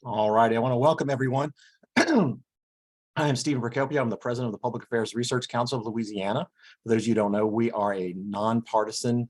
All righty, I want to welcome everyone. I am Stephen Procopio. I'm the president of the Public Affairs Research Council of Louisiana. For those of you who don't know, we are a nonpartisan,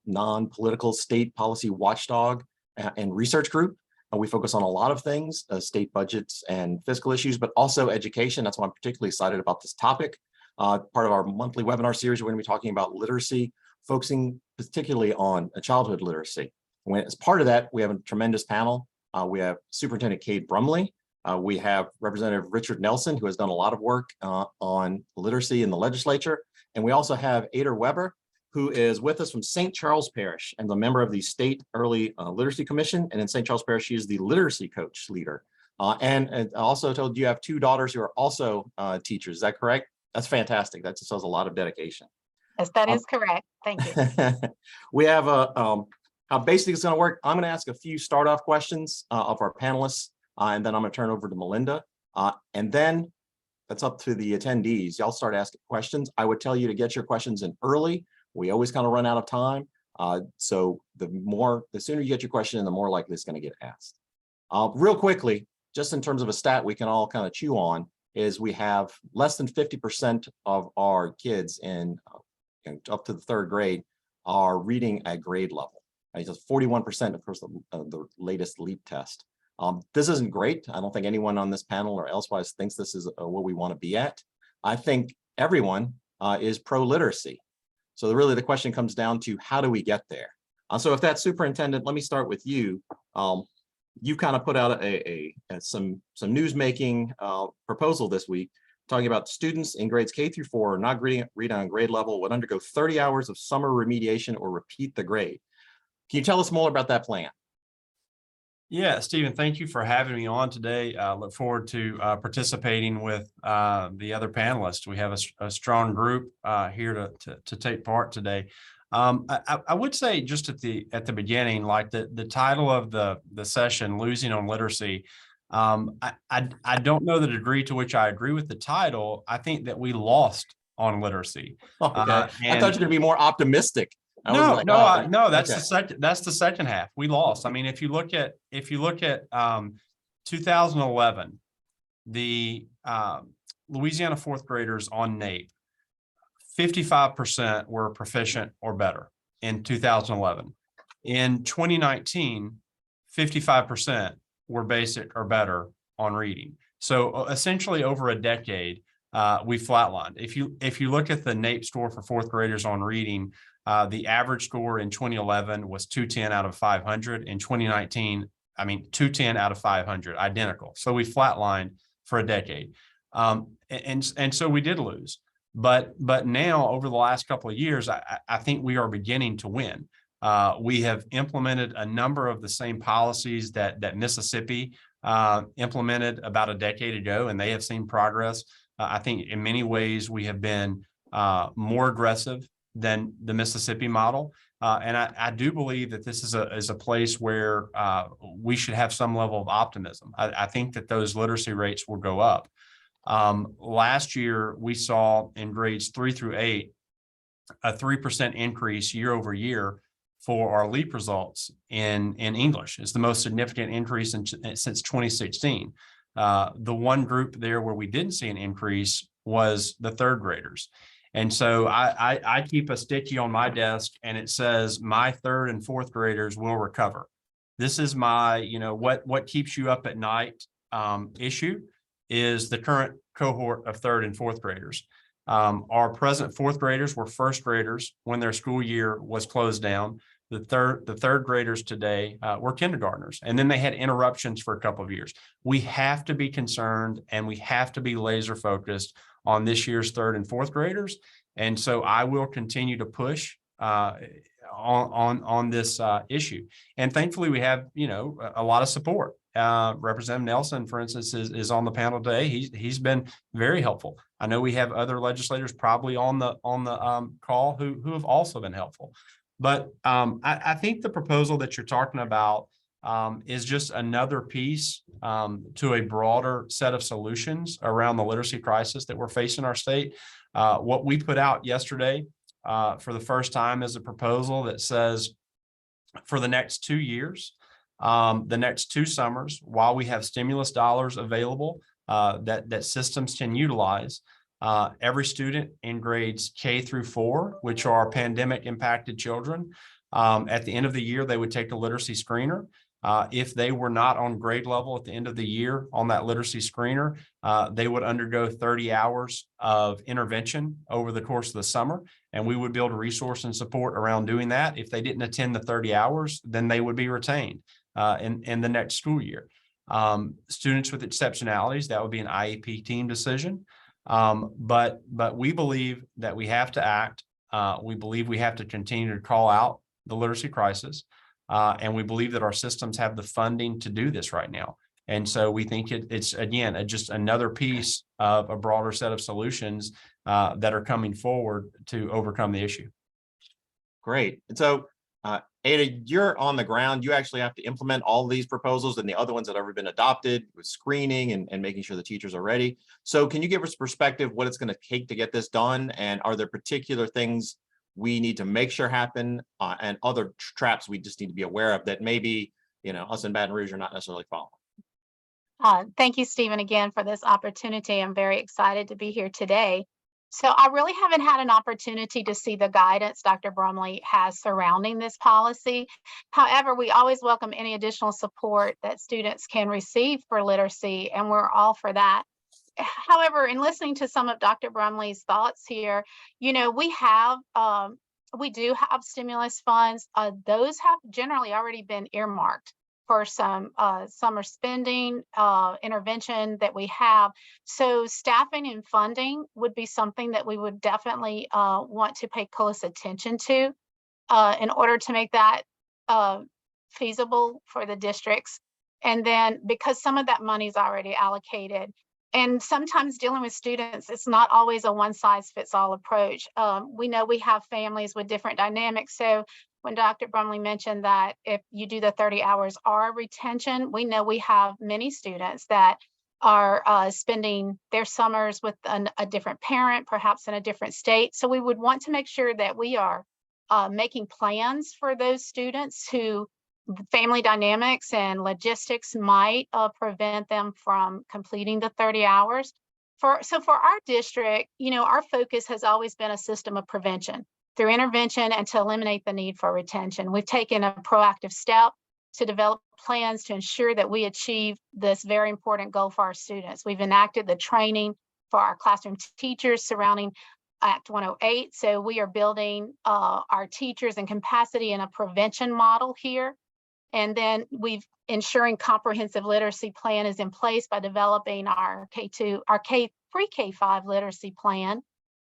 non-political state policy watchdog and research group. We focus on a lot of things, state budgets and fiscal issues, but also education. That's why I'm particularly excited about this topic. Part of our monthly webinar series, we're going to be talking about literacy, focusing particularly on childhood literacy. As part of that, we have a tremendous panel. We have Superintendent Cade Brumley. We have Representative Richard Nelson, who has done a lot of work on literacy in the legislature. And we also have Ader Weber, who is with us from St. Charles Parish and a member of the State Early Literacy Commission. And in St. Charles Parish, she is the literacy coach leader. And I also told you have two daughters who are also teachers. Is that correct? That's fantastic. That just shows a lot of dedication. Yes, that is correct. Thank you. We have how basically it's going to work. I'm going to ask a few start-off questions of our panelists, and then I'm going to turn over to Melinda. And then that's up to the attendees. Y'all start asking questions. I would tell you to get your questions in early. We always kind of run out of time. So the sooner you get your question in, the more likely it's going to get asked. Real quickly, just in terms of a stat we can all kind of chew on, is we have less than 50% of our kids in up to the third grade are reading at grade level. Just 41%, of course, the latest LEAP test. This isn't great. I don't think anyone on this panel or elsewise thinks this is what we want to be at. I think everyone is pro-literacy. So really the question comes down to how do we get there? So if that's Superintendent, let me start with you. You kind of put out some news-making proposal this week talking about students in grades K through 4 not reading on grade level would undergo 30 hours of summer remediation or repeat the grade. Can you tell us more about that plan? Yeah, Stephen, thank you for having me on today. I look forward to participating with the other panelists. We have a strong group here to take part today. I would say just at the beginning, like the title of the session, Losing on Literacy, I don't know the degree to which I agree with the title. I think that we lost on literacy. Okay. I thought you were going to be more optimistic. No, that's okay. That's the second half. We lost. I mean, if you look at 2011, the Louisiana fourth graders on NAEP, 55% were proficient or better in 2011. In 2019, 55% were basic or better on reading. So essentially over a decade, we flatlined. If you look at the NAEP score for fourth graders on reading, the average score in 2011 was 210 out of 500. In 2019, 210 out of 500, identical. So we flatlined for a decade. And so we did lose. But now over the last couple of years, I think we are beginning to win. We have implemented a number of the same policies that Mississippi implemented about a decade ago, and they have seen progress. I think in many ways we have been more aggressive than the Mississippi model. And I do believe that this is a place where we should have some level of optimism. I think that those literacy rates will go up. Last year, we saw in grades 3 through 8, a 3% increase year over year for our LEAP results in English. It's the most significant increase since 2016. The one group there where we didn't see an increase was the third graders. And so I keep a sticky on my desk and it says my third and fourth graders will recover. This is my, what keeps you up at night issue is the current cohort of third and fourth graders. Our present fourth graders were first graders when their school year was closed down. The third graders today were kindergartners, and then they had interruptions for a couple of years. We have to be concerned and we have to be laser focused on this year's third and fourth graders. And so I will continue to push on this issue. And thankfully we have, a lot of support. Representative Nelson, for instance, is on the panel today. He's been very helpful. I know we have other legislators probably on the call who have also been helpful. But I think the proposal that you're talking about is just another piece to a broader set of solutions around the literacy crisis that we're facing in our state. What we put out yesterday for the first time is a proposal that says for the next 2 years, the next 2 summers, while we have stimulus dollars available that systems can utilize, every student in grades K through 4, which are pandemic impacted children, at the end of the year, they would take a literacy screener. If they were not on grade level at the end of the year on that literacy screener, they would undergo 30 hours of intervention over the course of the summer, and we would build a resource and support around doing that. If they didn't attend the 30 hours, then they would be retained in the next school year. Students with exceptionalities, that would be an IEP team decision. But we believe that we have to act. We believe we have to continue to call out the literacy crisis. And we believe that our systems have the funding to do this right now. And so we think it's, again, just another piece of a broader set of solutions that are coming forward to overcome the issue. Great. And so, Ada, you're on the ground. You actually have to implement all these proposals and the other ones that have ever been adopted with screening and making sure the teachers are ready. So can you give us perspective what it's going to take to get this done? And are there particular things we need to make sure happen and other traps we just need to be aware of that maybe, us in Baton Rouge are not necessarily following? Thank you, Stephen, again for this opportunity. I'm very excited to be here today. So I really haven't had an opportunity to see the guidance Dr. Brumley has surrounding this policy. However, we always welcome any additional support that students can receive for literacy, and we're all for that. However, in listening to some of Dr. Brumley's thoughts here, we do have stimulus funds. Those have generally already been earmarked for some summer spending intervention that we have. So staffing and funding would be something that we would definitely want to pay close attention to in order to make that feasible for the districts. And then because some of that money is already allocated, and sometimes dealing with students, it's not always a one-size-fits-all approach. We know we have families with different dynamics. So when Dr. Brumley mentioned that if you do the 30 hours are retention, we know we have many students that are spending their summers with a different parent, perhaps in a different state. So we would want to make sure that we are making plans for those students who family dynamics and logistics might prevent them from completing the 30 hours. So for our district, our focus has always been a system of prevention through intervention and to eliminate the need for retention. We've taken a proactive step to develop plans to ensure that we achieve this very important goal for our students. We've enacted the training for our classroom teachers surrounding Act 108. So we are building our teachers and capacity in a prevention model here. And then we've ensuring comprehensive literacy plan is in place by developing our pre-K5 literacy plan.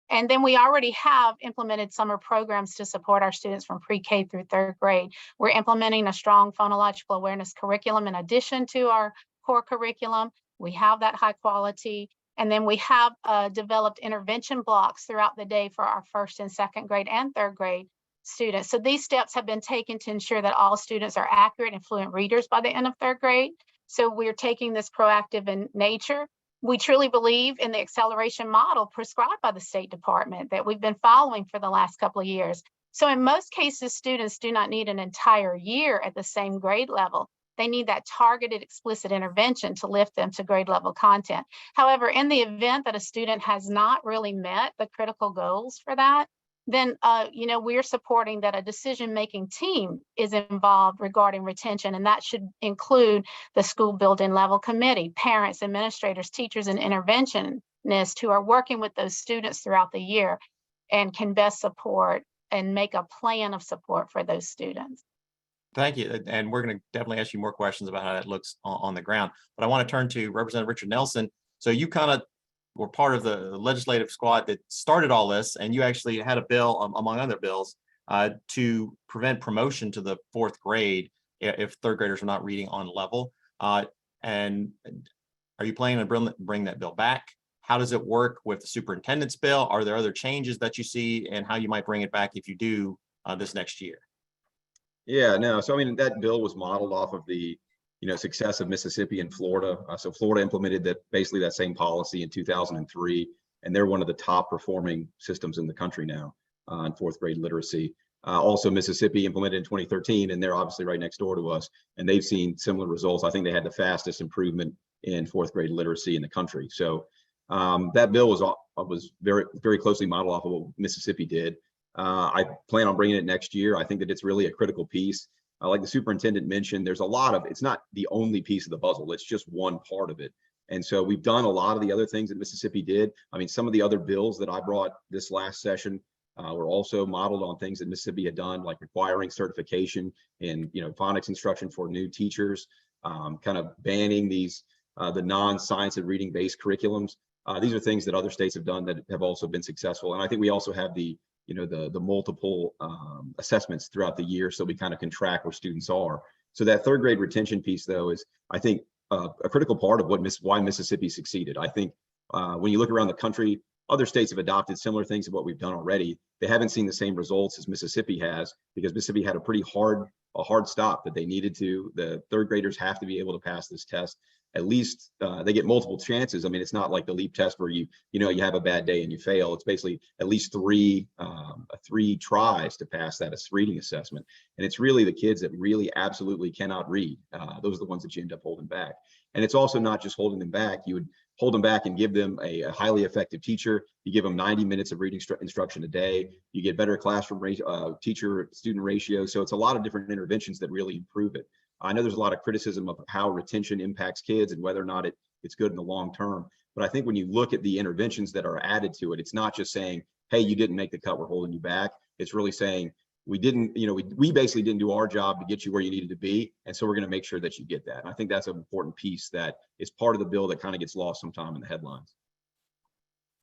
And then we already have implemented summer programs to support our students from pre-K through 3rd grade. We're implementing a strong phonological awareness curriculum in addition to our core curriculum. We have that high quality. And then we have developed intervention blocks throughout the day for our 1st and 2nd grade and 3rd grade students. So these steps have been taken to ensure that all students are accurate and fluent readers by the end of 3rd grade. So we're taking this proactive in nature. We truly believe in the acceleration model prescribed by the State Department that we've been following for the last couple of years. So in most cases, students do not need an entire year at the same grade level. They need that targeted explicit intervention to lift them to grade level content. However, in the event that a student has not really met the critical goals for that, then we're supporting that a decision-making team is involved regarding retention, and that should include the school building level committee, parents, administrators, teachers, and interventionists who are working with those students throughout the year and can best support and make a plan of support for those students. Thank you. And we're going to definitely ask you more questions about how that looks on the ground. But I want to turn to Representative Richard Nelson. So you kind of were part of the legislative squad that started all this, and you actually had a bill, among other bills, to prevent promotion to the 4th grade if 3rd graders are not reading on level. And are you planning to bring that bill back? How does it work with the superintendent's bill? Are there other changes that you see, and how you might bring it back if you do this next year? Yeah, no. So, I mean, that bill was modeled off of the success of Mississippi and Florida. So Florida implemented basically that same policy in 2003, and they're one of the top performing systems in the country now in 4th grade literacy. Also, Mississippi implemented in 2013, and they're obviously right next door to us, and they've seen similar results. I think they had the fastest improvement in fourth grade literacy in the country. So that bill was very, very closely modeled off of what Mississippi did. I plan on bringing it next year. I think that it's really a critical piece. Like the superintendent mentioned, there's a lot of, it's not the only piece of the puzzle. It's just one part of it. And so we've done a lot of the other things that Mississippi did. I mean, some of the other bills that I brought this last session were also modeled on things that Mississippi had done, like requiring certification in, phonics instruction for new teachers, kind of banning these, the non-science and reading based curriculums. These are things that other states have done that have also been successful. And I think we also have the multiple assessments throughout the year, so we kind of can track where students are. So that third grade retention piece, though, is, I think, a critical part of why Mississippi succeeded. I think when you look around the country, other states have adopted similar things to what we've done already. They haven't seen the same results as Mississippi has, because Mississippi had a hard stop that they needed to. The third graders have to be able to pass this test. At least they get multiple chances. I mean, it's not like the LEAP test where you have a bad day and you fail. It's basically at least three tries to pass that reading assessment. And it's really the kids that really absolutely cannot read. Those are the ones that you end up holding back. And it's also not just holding them back. You would hold them back and give them a highly effective teacher. You give them 90 minutes of reading instruction a day. You get better classroom teacher-student ratio. So it's a lot of different interventions that really improve it. I know there's a lot of criticism of how retention impacts kids and whether or not it's good in the long term. But I think when you look at the interventions that are added to it, it's not just saying, hey, you didn't make the cut, we're holding you back. It's really saying, we basically didn't do our job to get you where you needed to be. And so we're going to make sure that you get that. And I think that's an important piece that is part of the bill that kind of gets lost sometime in the headlines.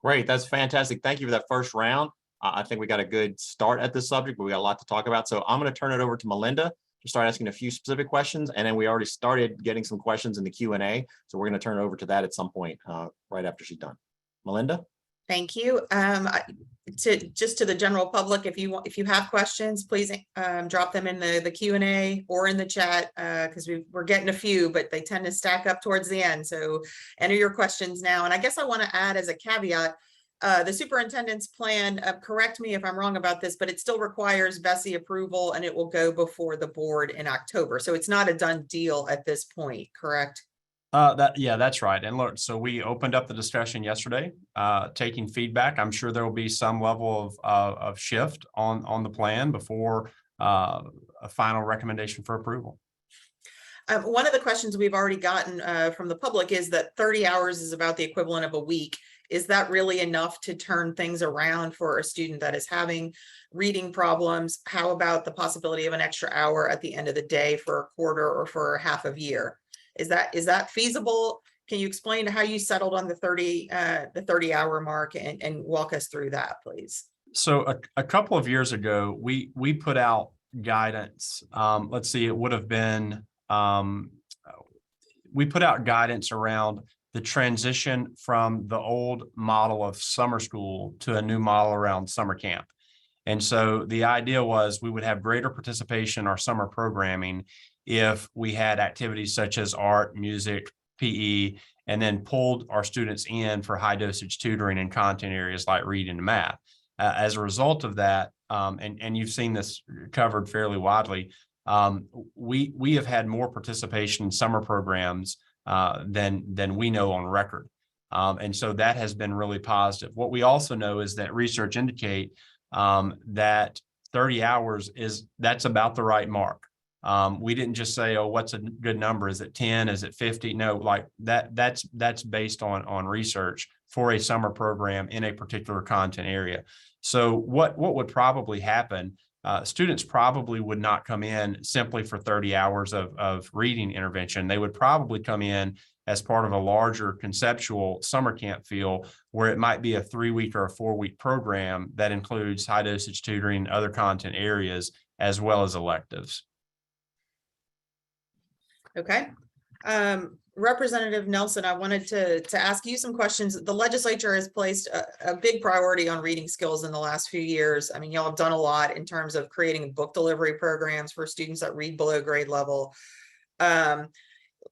Great. That's fantastic. Thank you for that first round. I think we got a good start at this subject, but we got a lot to talk about. So I'm going to turn it over to Melinda to start asking a few specific questions. And then we already started getting some questions in the Q&A. So we're going to turn it over to that at some point right after she's done. Melinda? Thank you. Just to the general public, if you have questions, please drop them in the Q&A or in the chat, because we're getting a few, but they tend to stack up towards the end. So enter your questions now. And I guess I want to add as a caveat, the superintendent's plan, correct me if I'm wrong about this, but it still requires BESI approval and it will go before the board in October. So it's not a done deal at this point, correct? That's right. And look, so we opened up the discussion yesterday, taking feedback. I'm sure there will be some level of shift on the plan before a final recommendation for approval. One of the questions we've already gotten from the public is that 30 hours is about the equivalent of a week. Is that really enough to turn things around for a student that is having reading problems? How about the possibility of an extra hour at the end of the day for a quarter or for half a year? Is that feasible? Can you explain how you settled on the 30-hour mark and walk us through that, please? So a couple of years ago, we put out guidance. Let's see, it would have been, we put out guidance around the transition from the old model of summer school to a new model around summer camp. And so the idea was we would have greater participation in our summer programming if we had activities such as art, music, PE, and then pulled our students in for high dosage tutoring in content areas like reading and math. As a result of that, and you've seen this covered fairly widely, we have had more participation in summer programs than we know on record. And so that has been really positive. What we also know is that research indicate that 30 hours that's about the right mark. We didn't just say, oh, what's a good number? Is it 10? Is it 50? No, like that's based on research for a summer program in a particular content area. So what would probably happen, students probably would not come in simply for 30 hours of reading intervention. They would probably come in as part of a larger conceptual summer camp feel, where it might be a 3-week or a 4-week program that includes high dosage tutoring, other content areas, as well as electives. Okay. Representative Nelson, I wanted to ask you some questions. The legislature has placed a big priority on reading skills in the last few years. I mean, y'all have done a lot in terms of creating book delivery programs for students that read below grade level.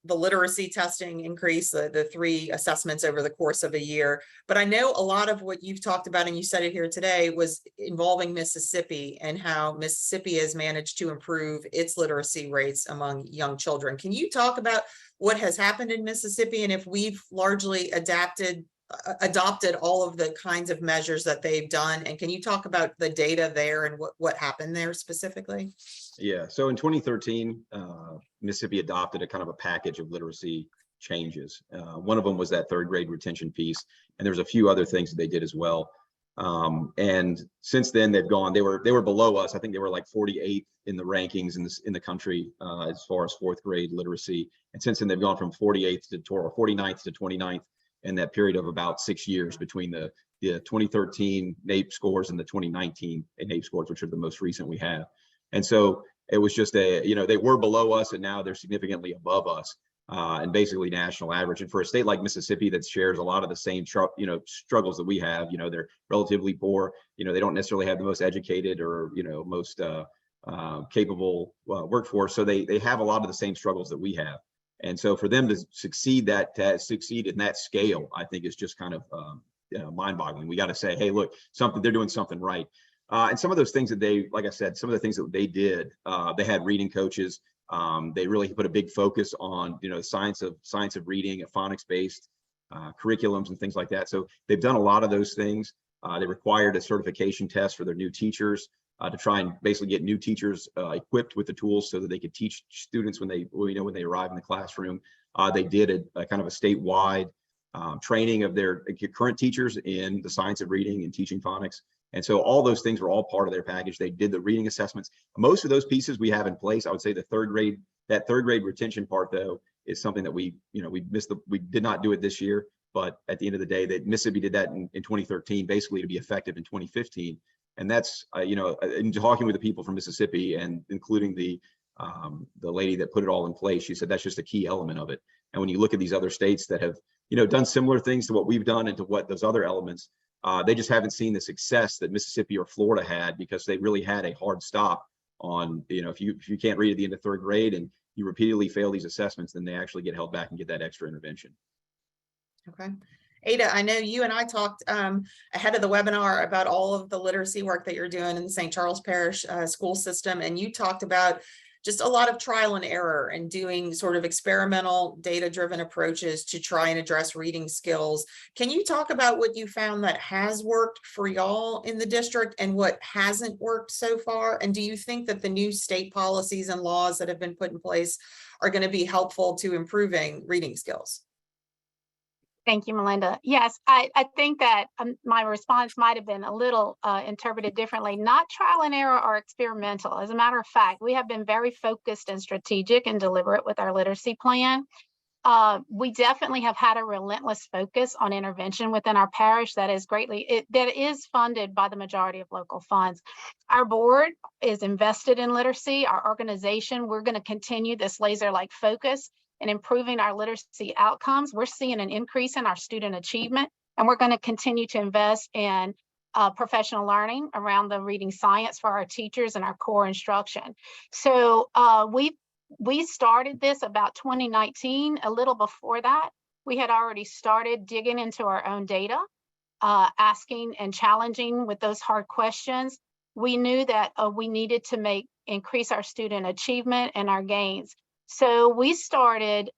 the literacy testing increase, the 3 assessments over the course of a year. But I know a lot of what you've talked about, and you said it here today, was involving Mississippi and how Mississippi has managed to improve its literacy rates among young children. Can you talk about what has happened in Mississippi and if we've largely adopted all of the kinds of measures that they've done? And can you talk about the data there and what happened there specifically? Yeah, so in 2013, Mississippi adopted a kind of a package of literacy changes. One of them was that 3rd grade retention piece, and there's a few other things that they did as well. And since then they've gone, they were below us. I think they were like 48th in the rankings in the country as far as 4th grade literacy. And since then they've gone from 48th to 49th to 29th in that period of about 6 years between the 2013 NAEP scores and the 2019 NAEP scores, which are the most recent we have. And so it was just they were below us and now they're significantly above us and basically national average. And for a state like Mississippi that shares a lot of the same, struggles that we have, they're relatively poor, they don't necessarily have the most educated or, most capable workforce. So they have a lot of the same struggles that we have. And so for them to succeed in that scale, I think is just kind of mind boggling. We got to say, hey, look, they're doing something right. And some of those things that like I said, some of the things that they did, they had reading coaches. They really put a big focus on, science of reading, phonics-based curriculums and things like that. So they've done a lot of those things. They required a certification test for their new teachers to try and basically get new teachers equipped with the tools so that they could teach students when they arrive in the classroom. They did a kind of a statewide training of their current teachers in the science of reading and teaching phonics. And so all those things were all part of their package. They did the reading assessments. Most of those pieces we have in place. I would say that 3rd grade retention part, though, is something that we missed. We did not do it this year, but at the end of the day, that Mississippi did that in 2013, basically to be effective in 2015. And that's, in talking with the people from Mississippi and including the lady that put it all in place, she said that's just a key element of it. And when you look at these other states that have, done similar things to what we've done and to what those other elements, they just haven't seen the success that Mississippi or Florida had because they really had a hard stop on, if you can't read at the end of 3rd grade and you repeatedly fail these assessments, then they actually get held back and get that extra intervention. Okay. Ada, I know you and I talked ahead of the webinar about all of the literacy work that you're doing in the St. Charles Parish school system. And you talked about just a lot of trial and error and doing sort of experimental data-driven approaches to try and address reading skills. Can you talk about what you found that has worked for y'all in the district and what hasn't worked so far? And do you think that the new state policies and laws that have been put in place are going to be helpful to improving reading skills? Thank you, Melinda. Yes, I think that my response might have been a little interpreted differently. Not trial and error or experimental. As a matter of fact, we have been very focused and strategic and deliberate with our literacy plan. We definitely have had a relentless focus on intervention within our parish that is that is funded by the majority of local funds. Our board is invested in literacy. Our organization, we're going to continue this laser-like focus in improving our literacy outcomes. We're seeing an increase in our student achievement, and we're going to continue to invest in professional learning around the reading science for our teachers and our core instruction. So we started this about 2019. A little before that, we had already started digging into our own data, asking and challenging with those hard questions. We knew that we needed to increase our student achievement and our gains. So we started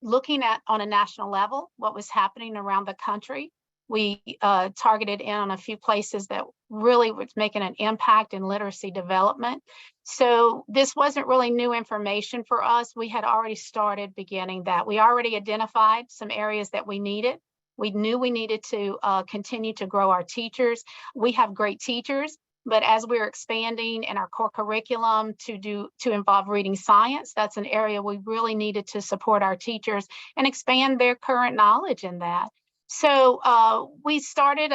looking at, on a national level, what was happening around the country. We targeted in on a few places that really was making an impact in literacy development. So this wasn't really new information for us. We had already started beginning that. We already identified some areas that we needed. We knew we needed to continue to grow our teachers. We have great teachers. But as we're expanding in our core curriculum to involve reading science, that's an area we really needed to support our teachers and expand their current knowledge in that. So we started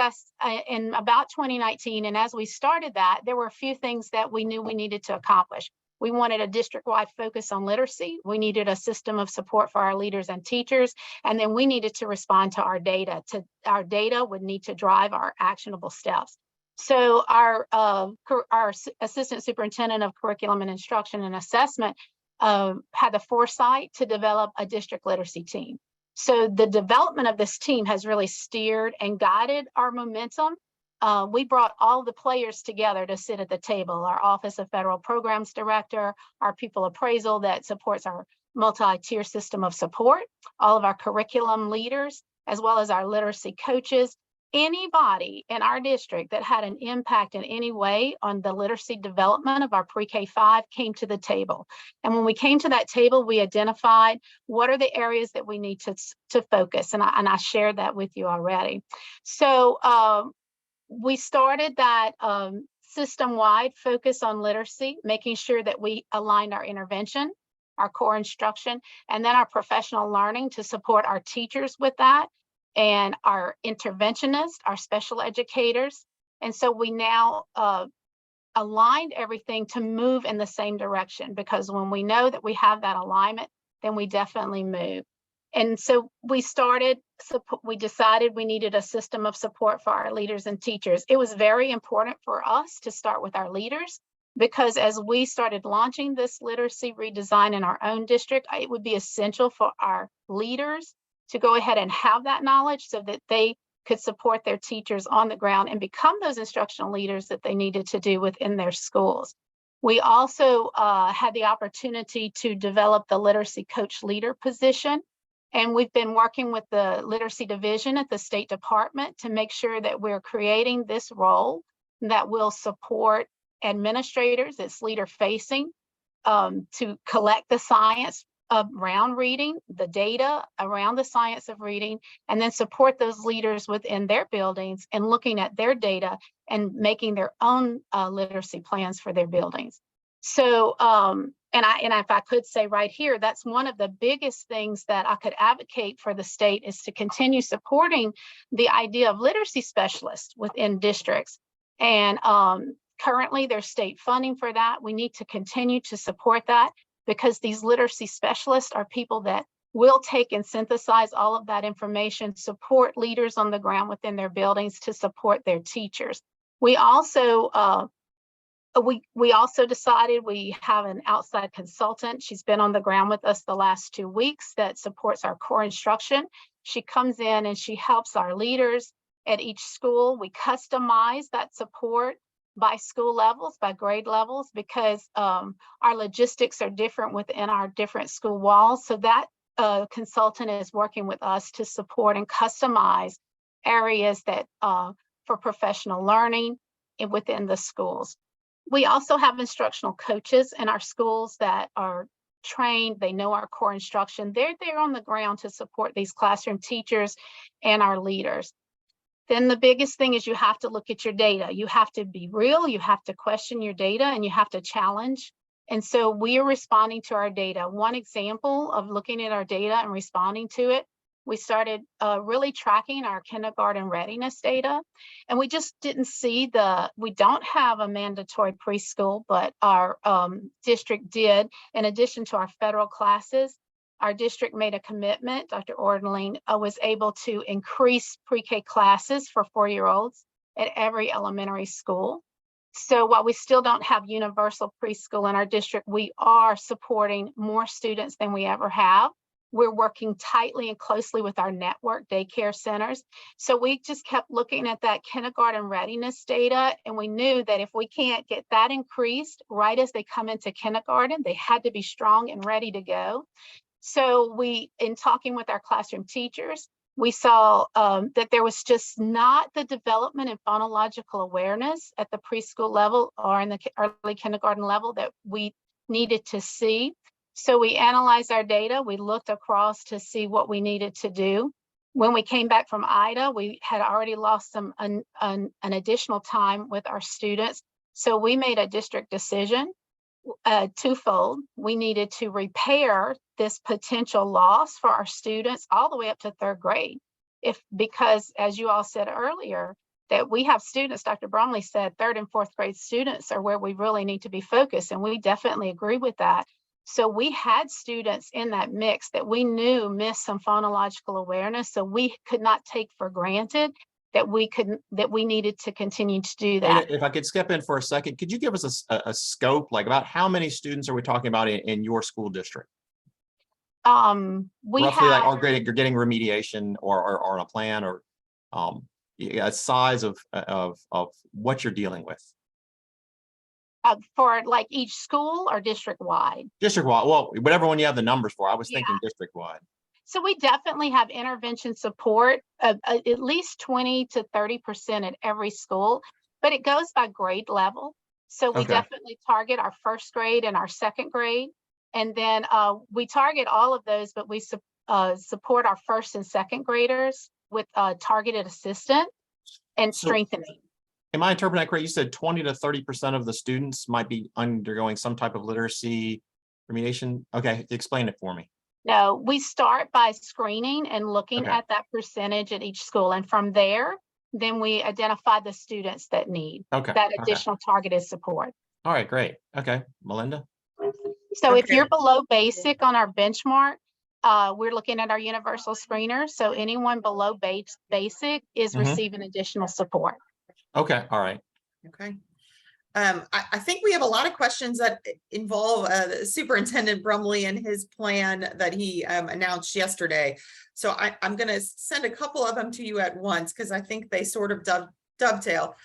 in about 2019. And as we started that, there were a few things that we knew we needed to accomplish. We wanted a district-wide focus on literacy. We needed a system of support for our leaders and teachers. And then we needed to respond to our data. Our data would need to drive our actionable steps. So our assistant superintendent of curriculum and instruction and assessment had the foresight to develop a district literacy team. So the development of this team has really steered and guided our momentum. We brought all the players together to sit at the table, our Office of Federal Programs Director, our Pupil Appraisal that supports our multi-tier system of support, all of our curriculum leaders, as well as our literacy coaches. Anybody in our district that had an impact in any way on the literacy development of our pre-K-5 came to the table. And when we came to that table, we identified what are the areas that we need to focus. And I shared that with you already. So we started that system-wide focus on literacy, making sure that we aligned our intervention, our core instruction, and then our professional learning to support our teachers with that, and our interventionists, our special educators. And so we now aligned everything to move in the same direction, because when we know that we have that alignment, then we definitely move. And so we decided we needed a system of support for our leaders and teachers. It was very important for us to start with our leaders, because as we started launching this literacy redesign in our own district, it would be essential for our leaders to go ahead and have that knowledge so that they could support their teachers on the ground and become those instructional leaders that they needed to do within their schools. We also had the opportunity to develop the literacy coach leader position. And we've been working with the literacy division at the State Department to make sure that we're creating this role that will support administrators, it's leader facing, to collect the science around reading, the data around the science of reading, and then support those leaders within their buildings and looking at their data and making their own literacy plans for their buildings. So, and if I could say right here, that's one of the biggest things that I could advocate for the state, is to continue supporting the idea of literacy specialists within districts. And currently there's state funding for that. We need to continue to support that, because these literacy specialists are people that will take and synthesize all of that information, support leaders on the ground within their buildings to support their teachers. We also decided we have an outside consultant. She's been on the ground with us the last 2 weeks that supports our core instruction. She comes in and she helps our leaders at each school. We customize that support by school levels, by grade levels, because our logistics are different within our different school walls. So that consultant is working with us to support and customize areas that for professional learning within the schools. We also have instructional coaches in our schools that are trained. They know our core instruction. They're there on the ground to support these classroom teachers and our leaders. Then the biggest thing is you have to look at your data. You have to be real, you have to question your data, and you have to challenge. And so we are responding to our data. One example of looking at our data and responding to it, we started really tracking our kindergarten readiness data. And we just didn't see we don't have a mandatory preschool, but our district did. In addition to our federal classes, our district made a commitment. Dr. Ordenling was able to increase pre-K classes for 4-year-olds at every elementary school. So while we still don't have universal preschool in our district, we are supporting more students than we ever have. We're working tightly and closely with our network daycare centers. So we just kept looking at that kindergarten readiness data, and we knew that if we can't get that increased right as they come into kindergarten, they had to be strong and ready to go. So in talking with our classroom teachers, we saw that there was just not the development in phonological awareness at the preschool level or in the early kindergarten level that we needed to see. So we analyzed our data. We looked across to see what we needed to do. When we came back from IDA, we had already lost some an additional time with our students. So we made a district decision, twofold. We needed to repair this potential loss for our students all the way up to 3rd grade. Because as you all said earlier, that we have students, Dr. Bromley said 3rd and 4th grade students are where we really need to be focused. And we definitely agree with that. So we had students in that mix that we knew missed some phonological awareness. So we could not take for granted that we needed to continue to do And that. if I could step in for a second, could you give us a scope, like about how many students are we talking about in your school district? We Roughly, like, have, you're getting remediation or on a plan, or a size of what you're dealing with. for like each school or district wide. District wide, well, whatever one you have the numbers for. I was Yeah. thinking district wide. So we definitely have intervention support of at least 20 to 30% at every school, but it goes by grade level. So we Okay. definitely target our first grade and our second grade. And then we target all of those, but we support our first and second graders with targeted assistance and So- strengthening. Am I interpreting that correct? You said 20 to 30% of the students might be undergoing some type of literacy remediation. Okay, explain it for me. No, we start by screening and looking Okay. at that percentage at each school. And from there, then we identify the students that need Okay. that Okay. additional targeted support. All right, great. Okay, Melinda. So if Okay. you're below basic on our benchmark, we're looking at our universal screener. So anyone below basic is Mhm. receiving additional support. Okay, all right. Okay. I think we have a lot of questions that involve Superintendent Brumley and his plan that he announced yesterday. So I'm going to send a couple of them to you at once because I think they sort of dovetail.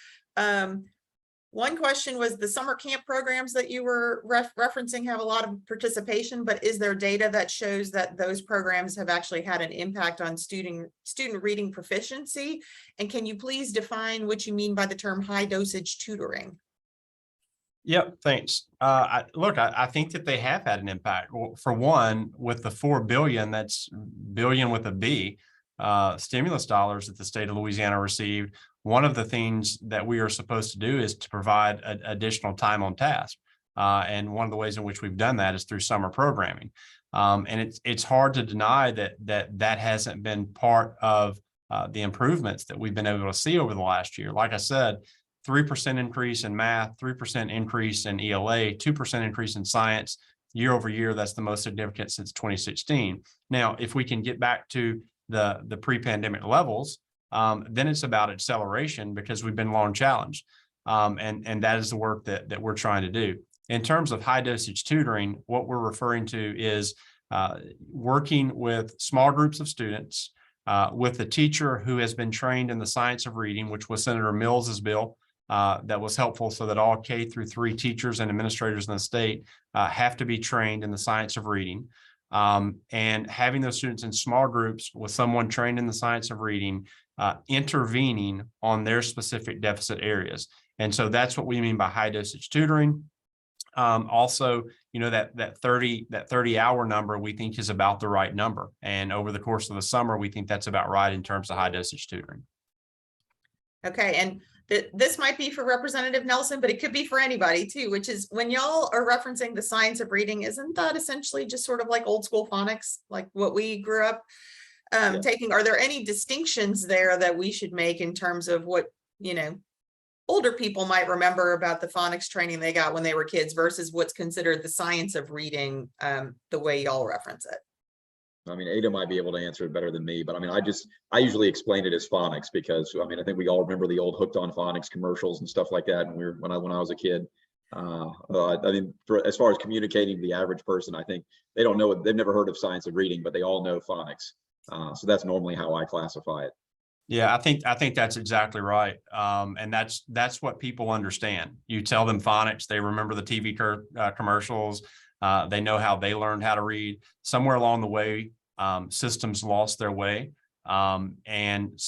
One question was the summer camp programs that you were referencing have a lot of participation, but is there data that shows that those programs have actually had an impact on student reading proficiency? And can you please define what you mean by the term high dosage tutoring? Yep, thanks. I think that they have had an impact. Well, for one, with the 4 billion, that's billion with a B, stimulus dollars that the state of Louisiana received. One of the things that we are supposed to do is to provide additional time on task. And one of the ways in which we've done that is through summer programming. And it's hard to deny that hasn't been part of the improvements that we've been able to see over the last year. Like I said, 3% increase in math, 3% increase in ELA, 2% increase in science year over year. That's the most significant since 2016. Now, if we can get back to the pre-pandemic levels, then it's about acceleration because we've been long challenged. And that is the work that we're trying to do. In terms of high dosage tutoring, what we're referring to is working with small groups of students, with a teacher who has been trained in the science of reading, which was Senator Mills's bill. That was helpful so that all K-3 teachers and administrators in the state have to be trained in the science of reading. And having those students in small groups with someone trained in the science of reading, intervening on their specific deficit areas. And so that's what we mean by high dosage tutoring. Also, that 30-hour number we think is about the right number. And over the course of the summer, we think that's about right in terms of high dosage tutoring. Okay, and this might be for Representative Nelson, but it could be for anybody too, which is when y'all are referencing the science of reading, isn't that essentially just sort of like old school phonics, like what we grew up taking? Are there any distinctions there that we should make in terms of what, older people might remember about the phonics training they got when they were kids versus what's considered the science of reading, the way y'all reference it? I mean, Ada might be able to answer it better than me, but I mean, I usually explain it as phonics because I mean, I think we all remember the old Hooked on Phonics commercials and stuff like that. And when I was a kid, I mean, as far as communicating to the average person, I think they don't know, they've never heard of science of reading, but they all know phonics. So that's normally how I classify it. Yeah, I think that's exactly right. And that's what people understand. You tell them phonics, they remember the TV commercials. They know how they learned how to read. Somewhere along the way, systems lost their way and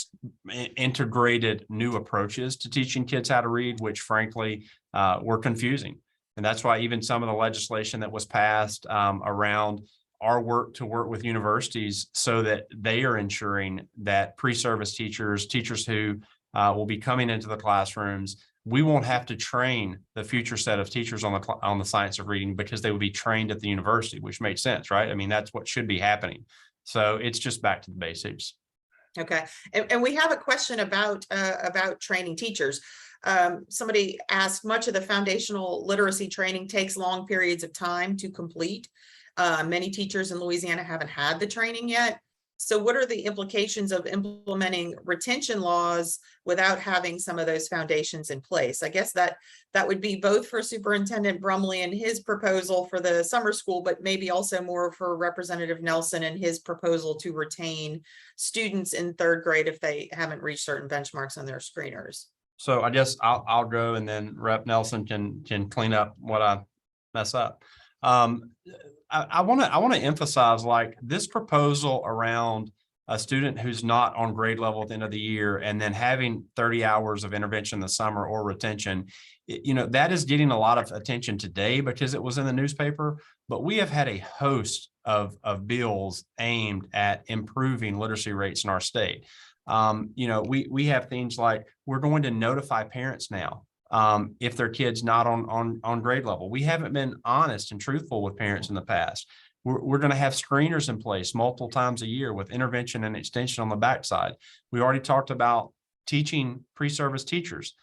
integrated new approaches to teaching kids how to read, which frankly were confusing. And that's why even some of the legislation that was passed around our work to work with universities so that they are ensuring that pre-service teachers who will be coming into the classrooms, we won't have to train the future set of teachers on the science of reading because they would be trained at the university, which makes sense, right? I mean, that's what should be happening. So it's just back to the basics. Okay, and we have a question about training teachers. Somebody asked, much of the foundational literacy training takes long periods of time to complete. Many teachers in Louisiana haven't had the training yet. So what are the implications of implementing retention laws without having some of those foundations in place? I guess that would be both for Superintendent Brumley and his proposal for the summer school, but maybe also more for Representative Nelson and his proposal to retain students in third grade if they haven't reached certain benchmarks on their screeners. So I guess I'll go, and then Rep Nelson can clean up what I mess up. I want to emphasize, like, this proposal around a student who's not on grade level at the end of the year and then having 30 hours of intervention in the summer or retention, that is getting a lot of attention today because it was in the newspaper. But we have had a host of bills aimed at improving literacy rates in our state. We have things like, we're going to notify parents now if their kid's not on grade level. We haven't been honest and truthful with parents in the past. We're going to have screeners in place multiple times a year with intervention and extension on the backside. We already talked about teaching pre-service teachers.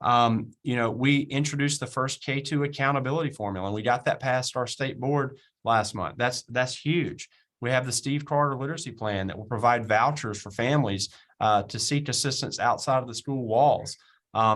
We introduced the first K-2 accountability formula, and we got that past our state board last month. That's huge. We have the Steve Carter literacy plan that will provide vouchers for families to seek assistance outside of the school walls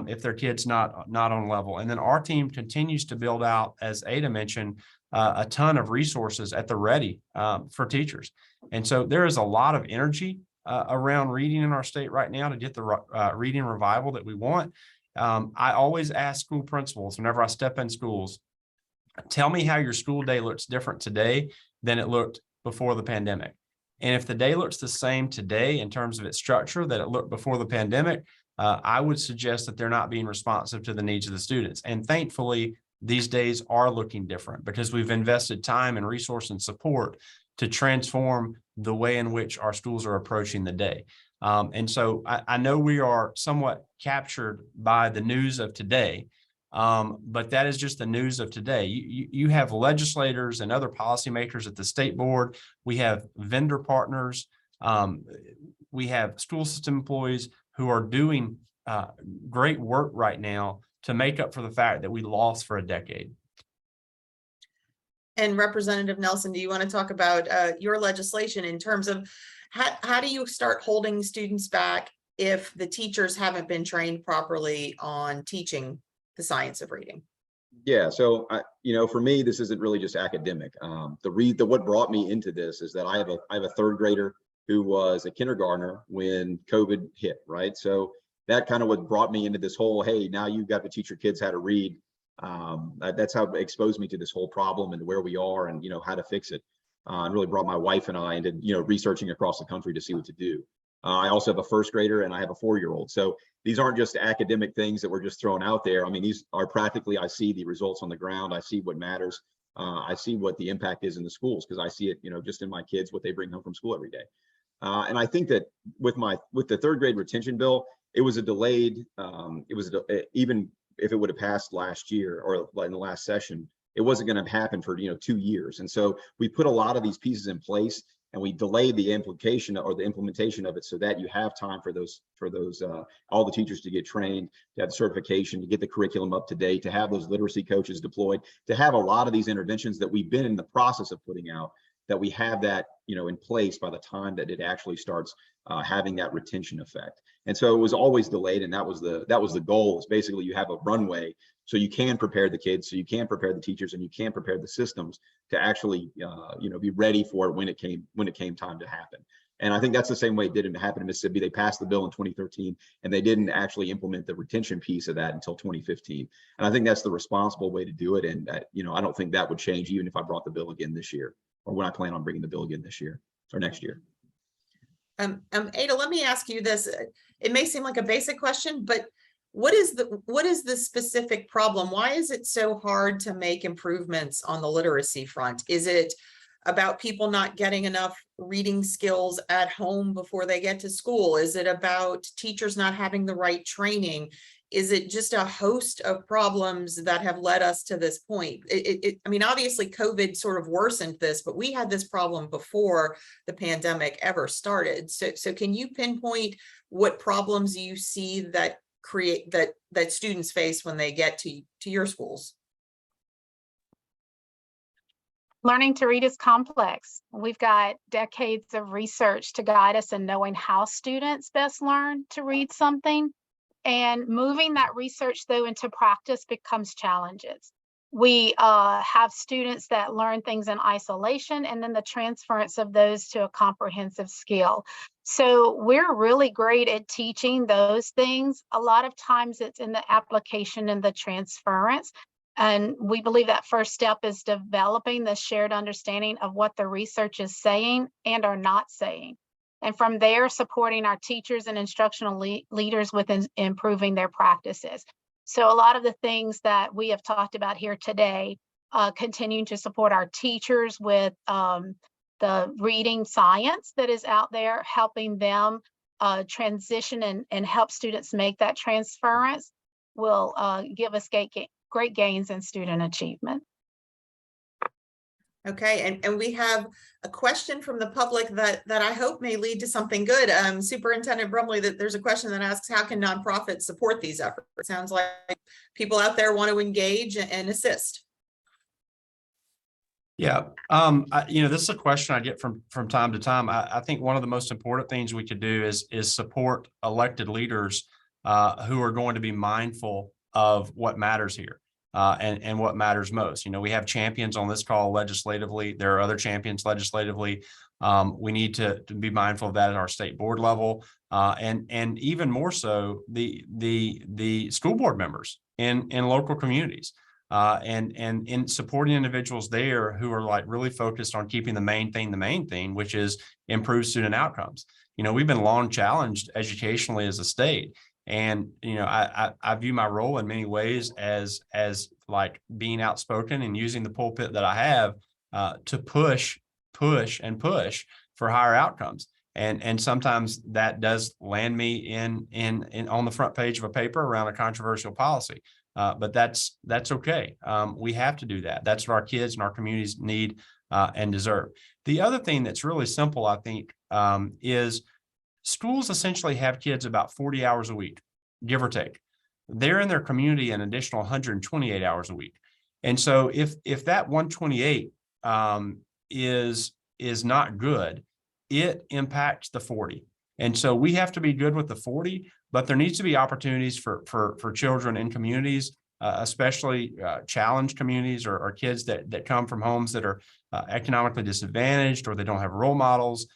if their kid's not on level. And then our team continues to build out, as Ada mentioned, a ton of resources at the ready for teachers. And so there is a lot of energy around reading in our state right now to get the reading revival that we want. I always ask school principals whenever I step in schools, tell me how your school day looks different today than it looked before the pandemic. And if the day looks the same today in terms of its structure that it looked before the pandemic, I would suggest that they're not being responsive to the needs of the students. And thankfully, these days are looking different because we've invested time and resource and support to transform the way in which our schools are approaching the day. And so I know we are somewhat captured by the news of today, but that is just the news of today. You have legislators and other policymakers at the state board. We have vendor partners. We have school system employees who are doing great work right now to make up for the fact that we lost for a decade. And Representative Nelson, do you want to talk about your legislation in terms of how do you start holding students back if the teachers haven't been trained properly on teaching the science of reading? Yeah, so for me, this isn't really just academic. What brought me into this is that I have a third grader who was a kindergartner when COVID hit, right? So that kind of what brought me into this whole, hey, now you've got to teach your kids how to read. That's how it exposed me to this whole problem and where we are and, how to fix it. And really brought my wife and I into, researching across the country to see what to do. I also have a first grader and I have a 4-year-old. So these aren't just academic things that we're just throwing out there. I mean, these are practically, I see the results on the ground. I see what matters. I see what the impact is in the schools because I see it, just in my kids, what they bring home from school every day. And I think that with the third grade retention bill, it was a delayed, even if it would have passed last year or in the last session, it wasn't going to happen for 2 years. And so we put a lot of these pieces in place and we delayed the implication or the implementation of it so that you have time for those all the teachers to get trained, to have certification, to get the curriculum up to date, to have those literacy coaches deployed, to have a lot of these interventions that we've been in the process of putting out, that we have that in place by the time that it actually starts having that retention effect. And so it was always delayed, and that was the goal. Is basically you have a runway so you can prepare the kids, so you can prepare the teachers, and you can prepare the systems to actually be ready for it when it came time to happen. And I think that's the same way it didn't happen in Mississippi. They passed the bill in 2013, and they didn't actually implement the retention piece of that until 2015. And I think that's the responsible way to do it. And I don't think that would change even if I brought the bill again this year, or when I plan on bringing the bill again this year or next year. Ada, let me ask you this. It may seem like a basic question, but what is the specific problem? Why is it so hard to make improvements on the literacy front? Is it about people not getting enough reading skills at home before they get to school? Is it about teachers not having the right training? Is it just a host of problems that have led us to this point? I mean, obviously COVID sort of worsened this, but we had this problem before the pandemic ever started. So can you pinpoint what problems you see that that students face when they get to your schools? Learning to read is complex. We've got decades of research to guide us in knowing how students best learn to read something. And moving that research, though, into practice becomes challenges. We have students that learn things in isolation and then the transference of those to a comprehensive skill. So we're really great at teaching those things. A lot of times it's in the application and the transference. And we believe that first step is developing the shared understanding of what the research is saying and are not saying. And from there, supporting our teachers and instructional leaders with improving their practices. So a lot of the things that we have talked about here today, continuing to support our teachers with the reading science that is out there, helping them transition and help students make that transference will give us great gains in student achievement. Okay, and we have a question from the public that I hope may lead to something good. Superintendent Brumley, that there's a question that asks, how can nonprofits support these efforts? It sounds like people out there want to engage and assist. Yeah, this is a question I get from time to time. I think one of the most important things we could do is support elected leaders who are going to be mindful of what matters here. And what matters most. We have champions on this call legislatively. There are other champions legislatively. We need to be mindful of that at our state board level, and even more so the school board members in local communities, and in supporting individuals there who are like really focused on keeping the main thing, which is improved student outcomes. We've been long challenged educationally as a state. And, I view my role in many ways as like being outspoken and using the pulpit that I have to push for higher outcomes. And sometimes that does land me in on the front page of a paper around a controversial policy. But that's okay. We have to do that. That's what our kids and our communities need and deserve. The other thing that's really simple, I think, is schools essentially have kids about 40 hours a week, give or take. They're in their community an additional 128 hours a week. And so if that 128 is not good, it impacts the 40. And so we have to be good with the 40, but there needs to be opportunities for children in communities, especially challenged communities or kids that come from homes that are economically disadvantaged, or they don't have role models,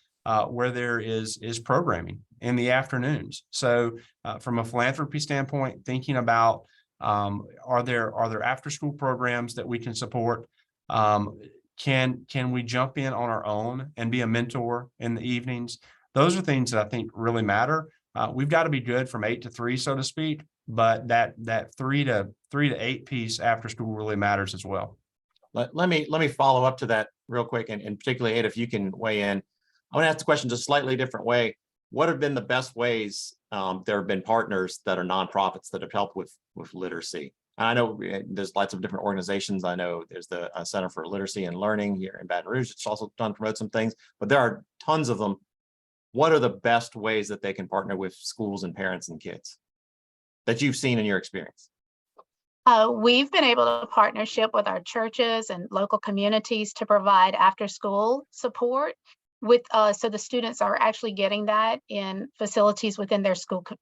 where there is programming in the afternoons. So from a philanthropy standpoint, thinking about are there after school programs that we can support? Can we jump in on our own and be a mentor in the evenings? Those are things that I think really matter. We've got to be good from 8 to 3, so to speak, but that 3 to 8 piece after school really matters as well. Let me follow up to that real quick, and particularly, Ed, if you can weigh in. I want to ask the question just a slightly different way. What have been the best ways there have been partners that are nonprofits that have helped with literacy? And I know there's lots of different organizations. I know there's the Center for Literacy and Learning here in Baton Rouge. It's also done to promote some things, but there are tons of them. What are the best ways that they can partner with schools and parents and kids that you've seen in your experience? We've been able to partnership with our churches and local communities to provide after-school support with so the students are actually getting that in facilities within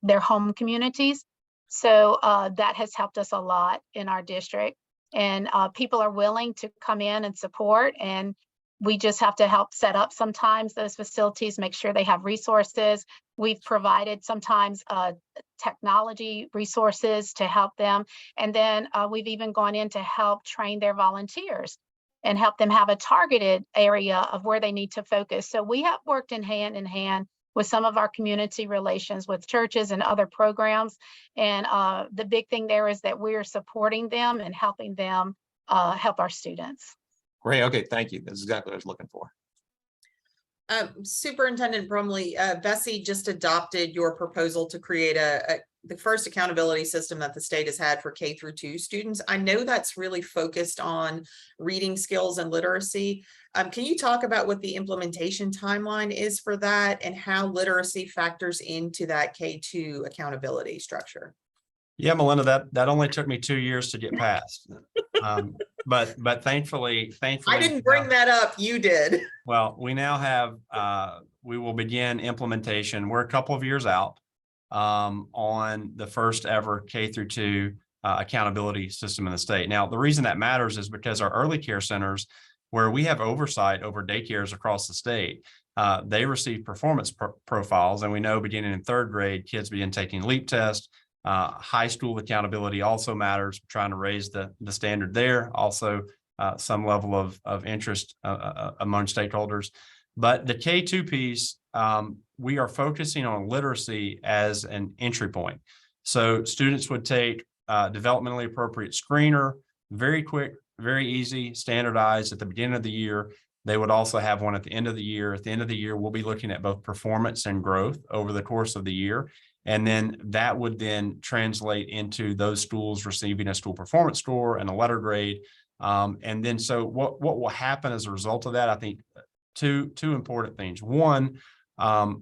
their home communities. So that has helped us a lot in our district, and people are willing to come in and support, and we just have to help set up sometimes those facilities, make sure they have resources. We've provided sometimes technology resources to help them. And then we've even gone in to help train their volunteers and help them have a targeted area of where they need to focus. So we have worked in hand with some of our community relations with churches and other programs. And the big thing there is that we're supporting them and helping them help our students. Great. Okay. Thank you. That's exactly what I was looking for. Superintendent Brumley, Bessie just adopted your proposal to create the first accountability system that the state has had for K-2 students. I know that's really focused on reading skills and literacy. Can you talk about what the implementation timeline is for that and how literacy factors into that K-2 accountability structure? Yeah, Melinda, that only took me 2 years to get past. But thankfully. I didn't bring that up, you did. Well, we now have, we will begin implementation. We're a couple of years out on the first ever K-2 accountability system in the state. Now, the reason that matters is because our early care centers, where we have oversight over daycares across the state, they receive performance profiles. And we know beginning in 3rd grade, kids begin taking LEAP tests. High school accountability also matters, trying to raise the standard there. Also, some level of interest among stakeholders. But the K-2 piece, we are focusing on literacy as an entry point. So students would take developmentally appropriate screener, very quick, very easy, standardized at the beginning of the year. They would also have one at the end of the year. At the end of the year, we'll be looking at both performance and growth over the course of the year. And then that would then translate into those schools receiving a school performance score and a letter grade. And then so what will happen as a result of that? I think two important things. One,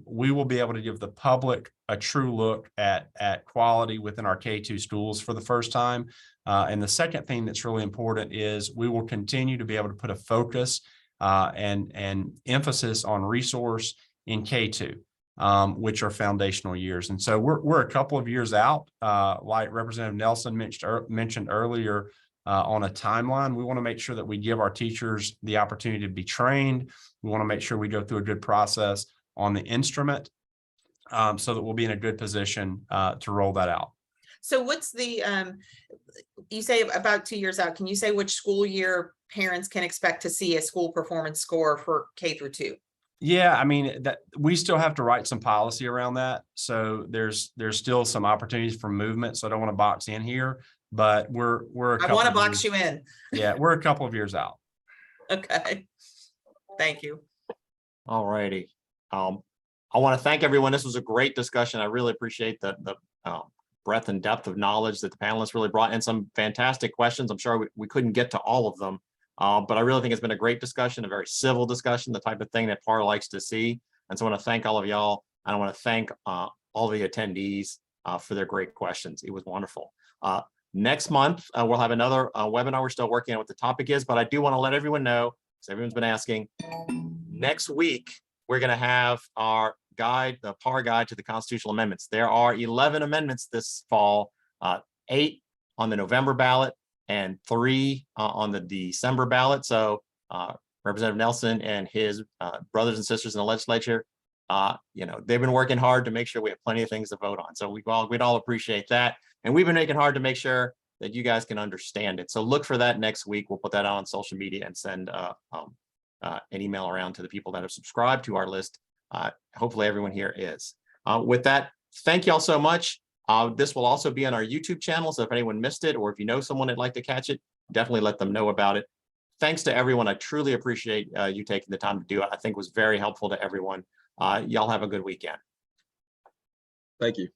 we will be able to give the public a true look at quality within our K-2 schools for the first time. And the second thing that's really important is we will continue to be able to put a focus and emphasis on resource in K-2. Which are foundational years. And so we're a couple of years out, like Representative Nelson mentioned earlier on a timeline. We want to make sure that we give our teachers the opportunity to be trained. We want to make sure we go through a good process on the instrument so that we'll be in a good position to roll that out. So what's the, you say about 2 years out, can you say which school year parents can expect to see a school performance score for K-2? Yeah, I mean, that we still have to write some policy around that. So there's still some opportunities for movement. So I don't want to box in here, but we're I want to box you in. Yeah, we're a couple of years out. Okay. Thank you. All righty. I want to thank everyone. This was a great discussion. I really appreciate the breadth and depth of knowledge that the panelists really brought in. Some fantastic questions. I'm sure we couldn't get to all of them. But I really think it's been a great discussion, a very civil discussion, the type of thing that PAR likes to see. And so I want to thank all of y'all. And I want to thank all the attendees for their great questions. It was wonderful. Next month, we'll have another webinar. We're still working on what the topic is, but I do want to let everyone know, because everyone's been asking, next week, we're going to have our guide, the PAR guide to the constitutional amendments. There are 11 amendments this fall, 8 on the November ballot, and 3 on the December ballot. So Representative Nelson and his brothers and sisters in the legislature, they've been working hard to make sure we have plenty of things to vote on. So we'd all appreciate that. And we've been making hard to make sure that you guys can understand it. So look for that next week. We'll put that out on social media and send an email around to the people that have subscribed to our list. Hopefully everyone here is. With that, thank you all so much. This will also be on our YouTube channel, so if anyone missed it, or if you know someone that'd like to catch it, definitely let them know about it. Thanks to everyone. I truly appreciate you taking the time to do it. I think it was very helpful to everyone. Y'all have a good weekend. Thank you.